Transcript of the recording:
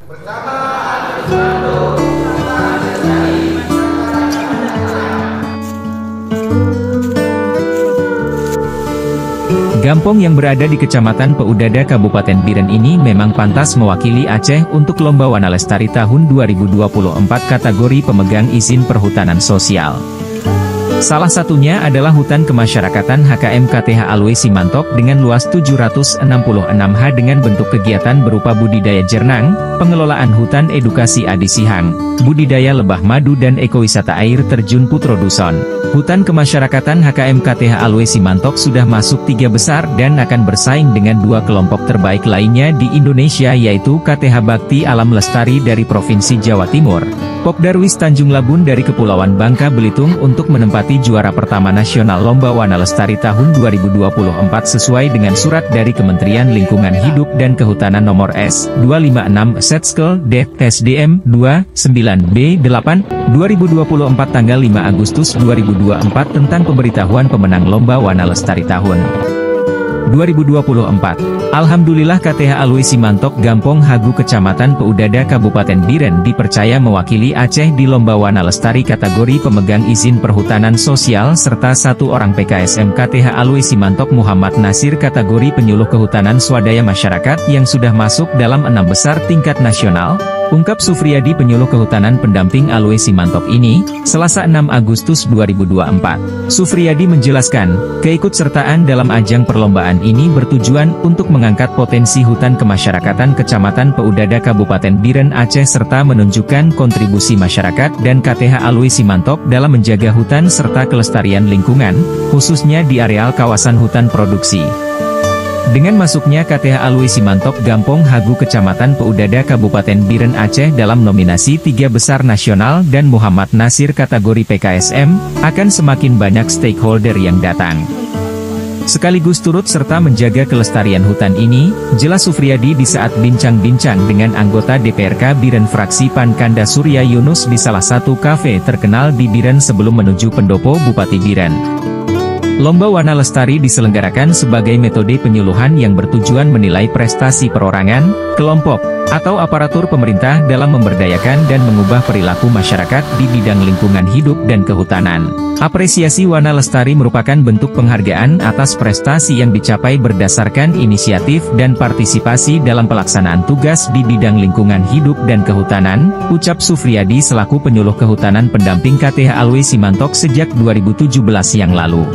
Gampong yang berada di Kecamatan Peudada Kabupaten Biren ini memang pantas mewakili Aceh untuk Lomba Wana Lestari tahun 2024 kategori pemegang izin perhutanan sosial. Salah satunya adalah Hutan Kemasyarakatan HKM KTH Alwe Simantok dengan luas 766 ha dengan bentuk kegiatan berupa budidaya jernang, pengelolaan hutan edukasi Adi Sihang, budidaya lebah madu dan ekowisata air terjun Putro Duson. Hutan Kemasyarakatan HKM KTH Alwe Simantok sudah masuk 3 besar dan akan bersaing dengan 2 kelompok terbaik lainnya di Indonesia yaitu KTH Bakti Alam Lestari dari Provinsi Jawa Timur, Pokdarwis Tanjung Labun dari Kepulauan Bangka Belitung untuk menempati juara pertama nasional Lomba Wana Lestari tahun 2024 sesuai dengan surat dari Kementerian Lingkungan Hidup dan Kehutanan nomor S256 Setskel Det SDM 29B8 2024 tanggal 5 Agustus 2024 tentang pemberitahuan pemenang Lomba Wana Lestari tahun 2024. Alhamdulillah KTH Alwe Simantok Gampong Hagu Kecamatan Peudada Kabupaten Biren dipercaya mewakili Aceh di Lomba Wana Lestari kategori pemegang izin perhutanan sosial serta 1 orang PKSM KTH Alwe Simantok Muhammad Nasir kategori penyuluh kehutanan swadaya masyarakat yang sudah masuk dalam 6 besar tingkat nasional. Ungkap Sufriyadi penyuluh kehutanan pendamping Alwe Simantok ini, Selasa 6 Agustus 2024. Sufriyadi menjelaskan, keikutsertaan dalam ajang perlombaan ini bertujuan untuk mengangkat potensi hutan kemasyarakatan Kecamatan Peudada Kabupaten Biren Aceh serta menunjukkan kontribusi masyarakat dan KTH Alwe Simantok dalam menjaga hutan serta kelestarian lingkungan, khususnya di areal kawasan hutan produksi. Dengan masuknya KTH Alwe Simantok Gampong Hagu Kecamatan Peudada Kabupaten Biren Aceh dalam nominasi 3 besar nasional dan Muhammad Nasir kategori PKSM, akan semakin banyak stakeholder yang datang. Sekaligus turut serta menjaga kelestarian hutan ini, jelas Sufriyadi di saat bincang-bincang dengan anggota DPRK Biren fraksi PAN Kanda Surya Yunus di salah satu kafe terkenal di Biren sebelum menuju pendopo Bupati Biren. Lomba Wana Lestari diselenggarakan sebagai metode penyuluhan yang bertujuan menilai prestasi perorangan, kelompok, atau aparatur pemerintah dalam memberdayakan dan mengubah perilaku masyarakat di bidang lingkungan hidup dan kehutanan. Apresiasi Wana Lestari merupakan bentuk penghargaan atas prestasi yang dicapai berdasarkan inisiatif dan partisipasi dalam pelaksanaan tugas di bidang lingkungan hidup dan kehutanan, ucap Sufriyadi selaku penyuluh kehutanan pendamping KTH Alwe Simantok sejak 2017 yang lalu.